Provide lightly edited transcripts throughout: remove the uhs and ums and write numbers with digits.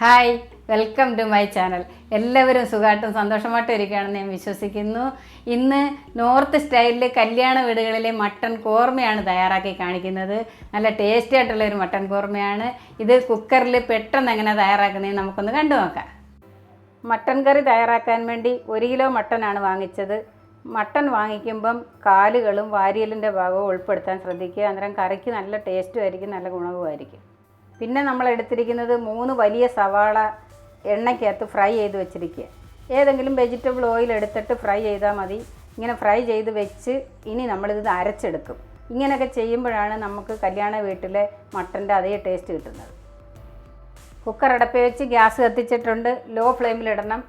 Hi, welcome to my channel. എല്ലാവരും സുഖമായിട്ടും സന്തോഷമായിട്ടും ഇരിക്കുകയാണെന്ന് ഞാൻ വിശ്വസിക്കുന്നു. ഇന്ന് നോർത്ത് സ്റ്റൈലിൽ കല്യാണ വീടുകളിലെ മട്ടൺ കോർമയാണ് തയ്യാറാക്കി കാണിക്കുന്നത്. നല്ല ടേസ്റ്റി ആയിട്ടുള്ളൊരു മട്ടൺ കോർമയാണ്. ഇത് കുക്കറിൽ പെട്ടെന്ന് എങ്ങനെ തയ്യാറാക്കുന്നതെന്ന് നമുക്കൊന്ന് കണ്ടു നോക്കാം. മട്ടൺ കറി തയ്യാറാക്കാൻ വേണ്ടി 1 കിലോ മട്ടനാണ് വാങ്ങിച്ചത്. മട്ടൺ വാങ്ങിക്കുമ്പം കാലുകളും വാരിയലിൻ്റെ ഭാഗവും ഉൾപ്പെടുത്താൻ ശ്രദ്ധിക്കുക. അന്നേരം കറിക്ക് നല്ല ടേസ്റ്റും ആയിരിക്കും, നല്ല ഗുണവുമായിരിക്കും. പിന്നെ നമ്മൾ എടുത്തിരിക്കുന്നത് 3 വലിയ സവാള എണ്ണയ്ക്കകത്ത് ഫ്രൈ ചെയ്ത് വെച്ചിരിക്കുക. ഏതെങ്കിലും വെജിറ്റബിൾ ഓയിൽ എടുത്തിട്ട് ഫ്രൈ ചെയ്താൽ മതി. ഇങ്ങനെ ഫ്രൈ ചെയ്ത് വെച്ച് ഇനി നമ്മളിത് അരച്ചെടുക്കും. ഇങ്ങനെയൊക്കെ ചെയ്യുമ്പോഴാണ് നമുക്ക് കല്യാണ വീട്ടിലെ മട്ടൻ്റെ അതേ ടേസ്റ്റ് കിട്ടുന്നത്. കുക്കർ അടപ്പേ വെച്ച് ഗ്യാസ് കത്തിച്ചിട്ടുണ്ട്. ലോ ഫ്ലെയിമിലിടണം,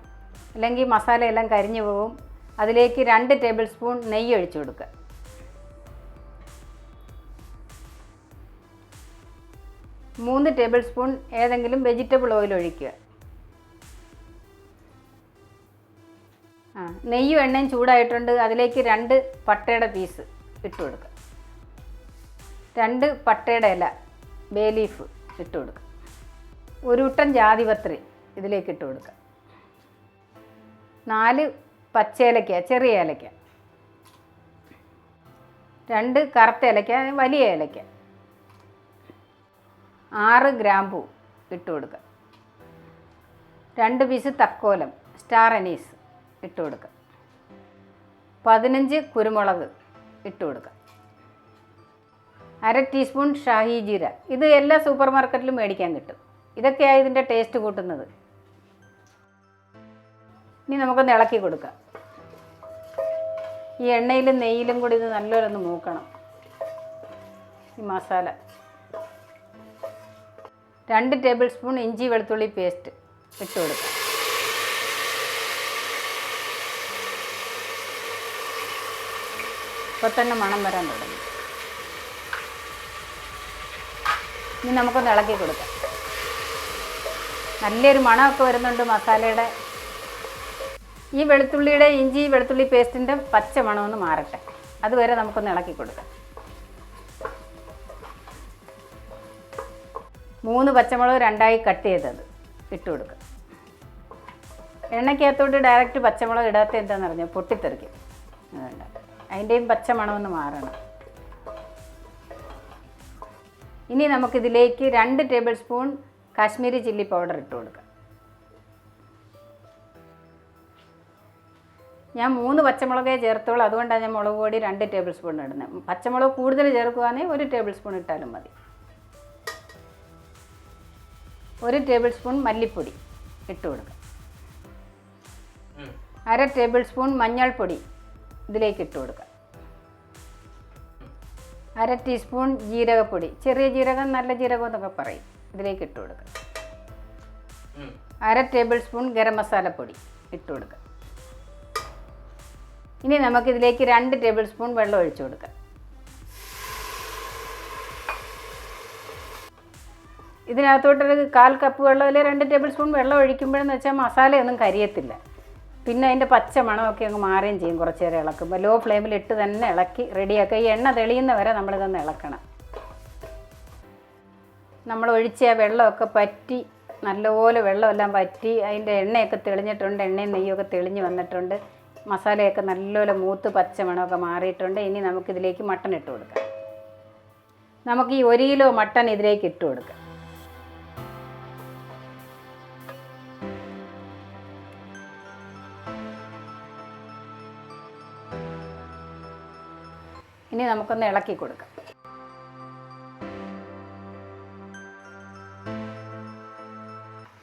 അല്ലെങ്കിൽ മസാലയെല്ലാം കരിഞ്ഞു പോകും. അതിലേക്ക് 2 ടേബിൾ സ്പൂൺ നെയ്യ് ഒഴിച്ചു കൊടുക്കുക. 3 ടേബിൾ സ്പൂൺ ഏതെങ്കിലും വെജിറ്റബിൾ ഓയിൽ ഒഴിക്കുക. നെയ്യും എണ്ണയും ചൂടായിട്ടുണ്ട്. അതിലേക്ക് 2 പട്ടയുടെ പീസ് ഇട്ട് കൊടുക്കുക. 2 പട്ടയുടെ ഇല ബേ ലീഫ് ഇട്ട് കൊടുക്കുക. 1 ഉട്ടൻ ജാതിപത്രി ഇതിലേക്ക് ഇട്ട് കൊടുക്കുക. 4 പച്ചേലയ്ക്ക, ചെറിയ ഏലയ്ക്ക. 2 കറുത്ത ഏലയ്ക്ക, വലിയ ഏലയ്ക്ക. 6 ഗ്രാമ്പൂ ഇട്ട് കൊടുക്കുക. 2 പീസ് തക്കോലം സ്റ്റാർ അനീസ് ഇട്ട് കൊടുക്കുക. 15 കുരുമുളക് ഇട്ട് കൊടുക്കുക. 1/2 ടീസ്പൂൺ ഷാഹി ജീര. ഇത് എല്ലാ സൂപ്പർ മാർക്കറ്റിലും മേടിക്കാൻ കിട്ടും. ഇതൊക്കെയാണ് ഇതിൻ്റെ ടേസ്റ്റ് കൂട്ടുന്നത്. ഇനി നമുക്കൊന്ന് ഇളക്കി കൊടുക്കാം. ഈ എണ്ണയിലും നെയ്യിലും കൂടി ഇത് നല്ലോണം ഒന്ന് മൂക്കണം. ഈ മസാല 2 ടേബിൾ സ്പൂൺ ഇഞ്ചി വെളുത്തുള്ളി പേസ്റ്റ് ഇട്ട് കൊടുക്കുക. ഇപ്പോൾ തന്നെ മണം വരാൻ തുടങ്ങി. ഇനി നമുക്കൊന്ന് ഇളക്കി കൊടുക്കാം. നല്ലൊരു മണമൊക്കെ വരുന്നുണ്ട് മസാലയുടെ. ഈ വെളുത്തുള്ളിയുടെ ഇഞ്ചി വെളുത്തുള്ളി പേസ്റ്റിൻ്റെ പച്ച മണമൊന്ന് മാറട്ടെ. അതുവരെ നമുക്കൊന്ന് ഇളക്കി കൊടുക്കാം. 3 പച്ചമുളക് 2ആയി കട്ട് ചെയ്തത് ഇട്ട് കൊടുക്കുക. എണ്ണയ്ക്കകത്തോട്ട് ഡയറക്റ്റ് പച്ചമുളക് ഇടാത്ത എന്താണെന്ന് പറഞ്ഞാൽ പൊട്ടിത്തെറിക്കും. അതുകൊണ്ട് അതിൻ്റെയും പച്ച മണമൊന്ന് മാറണം. ഇനി നമുക്കിതിലേക്ക് 2 table spoon Kashmiri chilli powder ഇട്ട് കൊടുക്കുക. ഞാൻ 3 പച്ചമുളകേ ചേർത്തോളൂ. അതുകൊണ്ടാണ് ഞാൻ മുളക് പൊടി 2 ടേബിൾ സ്പൂൺ ഇടുന്നത്. പച്ചമുളക് കൂടുതൽ ചേർക്കുകയാണെങ്കിൽ 1 ടേബിൾ സ്പൂൺ ഇട്ടാലും മതി. 1 ടേബിൾ സ്പൂൺ മല്ലിപ്പൊടി ഇട്ട് കൊടുക്കുക. 1/2 ടേബിൾ സ്പൂൺ മഞ്ഞൾപ്പൊടി ഇതിലേക്ക് ഇട്ട് കൊടുക്കുക. 1/2 ടീസ്പൂൺ ജീരകപ്പൊടി, ചെറിയ ജീരകം നല്ല ജീരകം എന്നൊക്കെ പറയും, ഇതിലേക്ക് ഇട്ട് കൊടുക്കുക. 1/2 ടേബിൾ സ്പൂൺ ഗരം മസാലപ്പൊടി ഇട്ട് കൊടുക്കുക. ഇനി നമുക്കിതിലേക്ക് 2 ടേബിൾ സ്പൂൺ വെള്ളം ഒഴിച്ചു കൊടുക്കുക. ഇതിനകത്തോട്ടൊരു 1/4 കപ്പ് വെള്ളം അല്ലെങ്കിൽ 2 ടേബിൾ സ്പൂൺ വെള്ളം ഒഴിക്കുമ്പോഴെന്ന് വെച്ചാൽ മസാലയൊന്നും കരിയത്തില്ല. പിന്നെ അതിൻ്റെ പച്ച മണമൊക്കെ അങ്ങ് മാറുകയും ചെയ്യും. കുറച്ച് നേരം ഇളക്കുമ്പോൾ ലോ ഫ്ലെയിമിലിട്ട് തന്നെ ഇളക്കി റെഡിയാക്കുക. ഈ എണ്ണ തെളിയുന്ന വരെ നമ്മളിതൊന്ന് ഇളക്കണം. നമ്മൾ ഒഴിച്ച ആ വെള്ളമൊക്കെ പറ്റി നല്ലപോലെ വെള്ളമെല്ലാം പറ്റി അതിൻ്റെ എണ്ണയൊക്കെ തെളിഞ്ഞിട്ടുണ്ട്. എണ്ണയും നെയ്യൊക്കെ തെളിഞ്ഞ് വന്നിട്ടുണ്ട്. മസാലയൊക്കെ നല്ലപോലെ മൂത്ത് പച്ച മണമൊക്കെ മാറിയിട്ടുണ്ട്. ഇനി നമുക്കിതിലേക്ക് മട്ടൺ ഇട്ട് കൊടുക്കാം. നമുക്ക് ഈ 1 കിലോ മട്ടൺ ഇതിലേക്ക് ഇട്ട് കൊടുക്കാം. ഇനി നമുക്കൊന്ന് ഇളക്കി കൊടുക്കാം.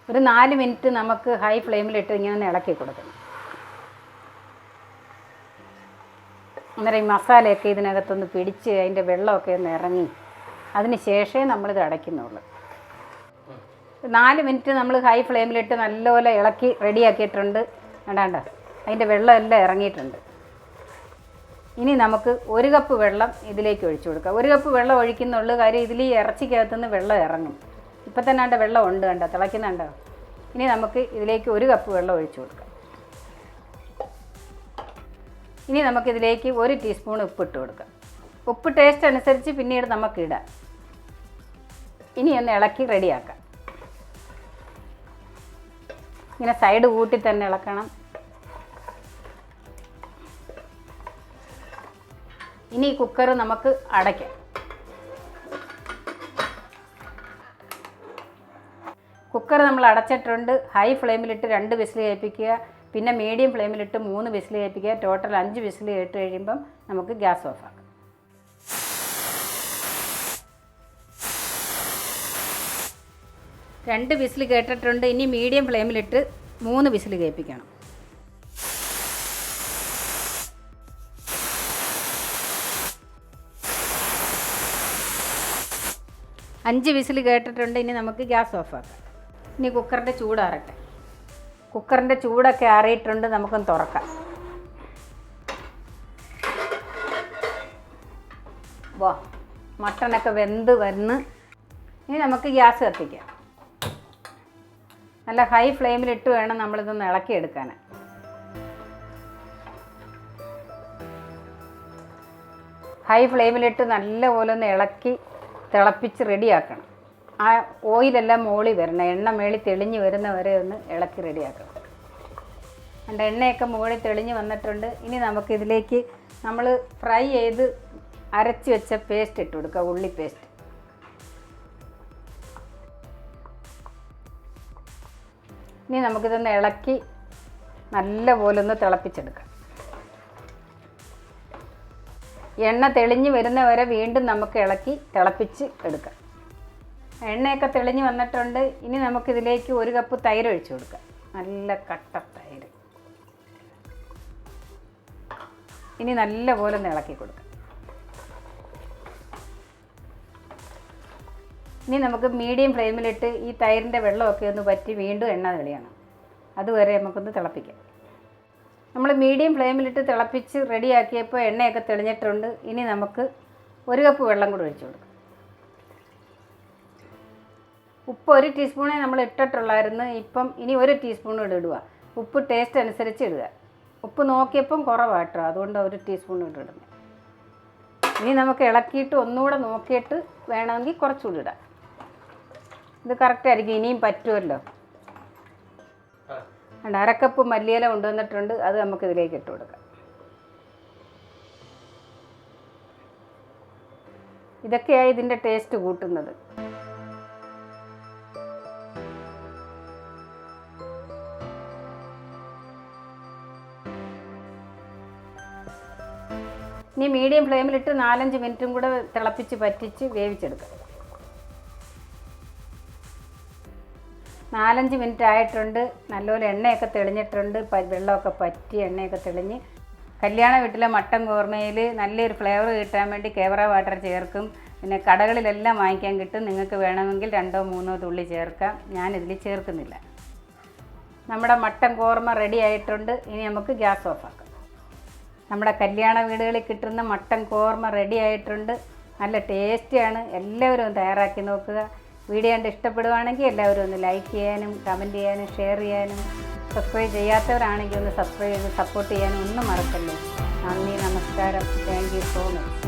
ഒരു 4 മിനിറ്റ് നമുക്ക് ഹൈ ഫ്ലെയിമിലിട്ട് ഇങ്ങനെ ഒന്ന് ഇളക്കി കൊടുക്കണം. അന്നേരം ഈ മസാലയൊക്കെ ഇതിനകത്തൊന്ന് പിടിച്ച് അതിൻ്റെ വെള്ളമൊക്കെ ഒന്ന് ഇറങ്ങി അതിന് ശേഷമേ നമ്മളിത് അടയ്ക്കുന്നുള്ളൂ. 4 മിനിറ്റ് നമ്മൾ ഹൈ ഫ്ലെയിമിലിട്ട് നല്ലപോലെ ഇളക്കി റെഡിയാക്കിയിട്ടുണ്ട്. വേണ്ടാണ്ട അതിൻ്റെ വെള്ളമെല്ലാം ഇറങ്ങിയിട്ടുണ്ട്. ഇനി നമുക്ക് 1 കപ്പ് വെള്ളം ഇതിലേക്ക് ഒഴിച്ചു കൊടുക്കാം. 1 കപ്പ് വെള്ളം ഒഴിക്കുന്നുള്ളൂ. കാര്യം ഇതിൽ ഈ ഇറച്ചിക്കകത്തുനിന്ന് വെള്ളം ഇറങ്ങും. ഇപ്പം തന്നെ കണ്ട വെള്ളം ഉണ്ട്, കണ്ടോ തിളയ്ക്കുന്നുണ്ടോ. ഇനി നമുക്ക് ഇതിലേക്ക് 1 കപ്പ് വെള്ളം ഒഴിച്ചു കൊടുക്കാം. ഇനി നമുക്കിതിലേക്ക് 1 ടീസ്പൂൺ ഉപ്പിട്ട് കൊടുക്കാം. ഉപ്പ് ടേസ്റ്റ് അനുസരിച്ച് പിന്നീട് നമുക്കിടാം. ഇനി ഒന്ന് ഇളക്കി റെഡിയാക്കാം. ഇങ്ങനെ സൈഡ് കൂട്ടി തന്നെ ഇളക്കണം. ഇനി ഈ കുക്കർ നമുക്ക് അടയ്ക്കാം. കുക്കർ നമ്മൾ അടച്ചിട്ടുണ്ട്. ഹൈ ഫ്ലെയിമിലിട്ട് 2 വിസിൽ കേൾപ്പിക്കുക. പിന്നെ മീഡിയം ഫ്ലെയിമിലിട്ട് 3 വിസിൽ കേൾപ്പിക്കുക. ടോട്ടൽ 5 വിസിൽ കേട്ട് കഴിയുമ്പം നമുക്ക് ഗ്യാസ് ഓഫാക്കാം. രണ്ട് വിസിൽ കേട്ടിട്ടുണ്ട്. ഇനി മീഡിയം ഫ്ലെയിമിലിട്ട് 3 വിസിൽ കേൾപ്പിക്കണം. അഞ്ച് വിസിൽ കേട്ടിട്ടുണ്ട്. ഇനി നമുക്ക് ഗ്യാസ് ഓഫാക്കാം. ഇനി കുക്കറിൻ്റെ ചൂടാറട്ടെ. കുക്കറിൻ്റെ ചൂടൊക്കെ ആറിയിട്ടുണ്ട്. നമുക്കൊന്ന് തുറക്കാം. വാ, മട്ടനൊക്കെ വെന്ത് വന്ന് ഇനി നമുക്ക് ഗ്യാസ് കത്തിക്കാം. നല്ല ഹൈ ഫ്ലെയിമിലിട്ട് വേണം നമ്മളിതൊന്ന് ഇളക്കിയെടുക്കാൻ. ഹൈ ഫ്ലെയിമിലിട്ട് നല്ലപോലെ ഒന്ന് ഇളക്കി തിളപ്പിച്ച് റെഡിയാക്കണം. ആ ഓയിലെല്ലാം മോളി വരണം. എണ്ണ മേളി തെളിഞ്ഞ് വരുന്ന വരെ ഒന്ന് ഇളക്കി റെഡിയാക്കണം. അതുകൊണ്ട് എണ്ണയൊക്കെ മുകളിൽ തെളിഞ്ഞ് വന്നിട്ടുണ്ട്. ഇനി നമുക്കിതിലേക്ക് നമ്മൾ ഫ്രൈ ചെയ്ത് അരച്ച് വെച്ച പേസ്റ്റ് ഇട്ട് കൊടുക്കുക. ഉള്ളി പേസ്റ്റ്. ഇനി നമുക്കിതൊന്ന് ഇളക്കി നല്ലപോലെ ഒന്ന് തിളപ്പിച്ചെടുക്കാം. എണ്ണ തെളിഞ്ഞ് വരുന്ന വരെ വീണ്ടും നമുക്ക് ഇളക്കി തിളപ്പിച്ച് എടുക്കാം. എണ്ണയൊക്കെ തെളിഞ്ഞ് വന്നിട്ടുണ്ട്. ഇനി നമുക്കിതിലേക്ക് 1 കപ്പ് തൈര് ഒഴിച്ചു കൊടുക്കാം. നല്ല കട്ട തൈര്. ഇനി നല്ലപോലെ ഒന്ന് ഇളക്കി കൊടുക്കാം. ഇനി നമുക്ക് മീഡിയം ഫ്ലെയിമിലിട്ട് ഈ തൈരിൻ്റെ വെള്ളമൊക്കെ ഒന്ന് വറ്റി വീണ്ടും എണ്ണ തെളിയണം. അതുവരെ നമുക്കൊന്ന് തിളപ്പിക്കാം. നമ്മൾ മീഡിയം ഫ്ലെയിമിലിട്ട് തിളപ്പിച്ച് റെഡിയാക്കിയപ്പോൾ എണ്ണയൊക്കെ തെളിഞ്ഞിട്ടുണ്ട്. ഇനി നമുക്ക് 1 കപ്പ് വെള്ളം കൂടി ഒഴിച്ചു കൊടുക്കാം. ഉപ്പ് 1 ടീസ്പൂണേ നമ്മൾ ഇട്ടിട്ടുള്ളായിരുന്നു. ഇപ്പം ഇനി 1 ടീസ്പൂൺ കൂടി ഇടുക. ഉപ്പ് ടേസ്റ്റ് അനുസരിച്ച് ഇടുക. ഉപ്പ് നോക്കിയപ്പം കുറവാട്ടോ, അതുകൊണ്ട് 1 ടീസ്പൂൺ ഇടുന്നത്. ഇനി നമുക്ക് ഇളക്കിയിട്ട് ഒന്നുകൂടെ നോക്കിയിട്ട് വേണമെങ്കിൽ കുറച്ചുകൂടി ഇടാം. ഇത് കറക്റ്റായിരിക്കും. ഇനിയും പറ്റുമല്ലോ. 1/2 കപ്പ് മല്ലിയില കൊണ്ടുവന്നിട്ടുണ്ട്. അത് നമുക്ക് ഇതിലേക്ക് ഇട്ട് കൊടുക്കാം. ഇതൊക്കെയായി ഇതിൻ്റെ ടേസ്റ്റ് കൂട്ടുന്നത്. ഇനി മീഡിയം ഫ്ലെയിമിലിട്ട് 4-5 മിനിറ്റും കൂടെ തിളപ്പിച്ച് പറ്റിച്ച് വേവിച്ചെടുക്കാം. 4-5 മിനിറ്റ് ആയിട്ടുണ്ട്. നല്ലപോലെ എണ്ണയൊക്കെ തെളിഞ്ഞിട്ടുണ്ട്. വെള്ളമൊക്കെ പറ്റി എണ്ണയൊക്കെ തെളിഞ്ഞ്. കല്യാണ വീട്ടിലെ മട്ടൻ കോർമയിൽ നല്ലൊരു ഫ്ലേവർ കിട്ടാൻ വേണ്ടി കേവറ വാട്ടർ ചേർക്കും. പിന്നെ കടകളിലെല്ലാം വാങ്ങിക്കാൻ കിട്ടും. നിങ്ങൾക്ക് വേണമെങ്കിൽ 2-3 തുള്ളി ചേർക്കാം. ഞാനിതിൽ ചേർക്കുന്നില്ല. നമ്മുടെ മട്ടൻ കോർമ റെഡി ആയിട്ടുണ്ട്. ഇനി നമുക്ക് ഗ്യാസ് ഓഫാക്കാം. നമ്മുടെ കല്യാണ വീടുകളിൽ കിട്ടുന്ന മട്ടൻ കോർമ റെഡി ആയിട്ടുണ്ട്. നല്ല ടേസ്റ്റിയാണ്. എല്ലാവരും തയ്യാറാക്കി നോക്കുക. വീഡിയോ കണ്ട് ഇഷ്ടപ്പെടുവാണെങ്കിൽ എല്ലാവരും ഒന്ന് ലൈക്ക് ചെയ്യാനും കമൻറ്റ് ചെയ്യാനും ഷെയർ ചെയ്യാനും സബ്സ്ക്രൈബ് ചെയ്യാത്തവരാണെങ്കിൽ ഒന്ന് സബ്സ്ക്രൈബ് ചെയ്ത് സപ്പോർട്ട് ചെയ്യാനും ഒന്നും മറക്കല്ലേ. നന്ദി, നമസ്കാരം. Thank you so much.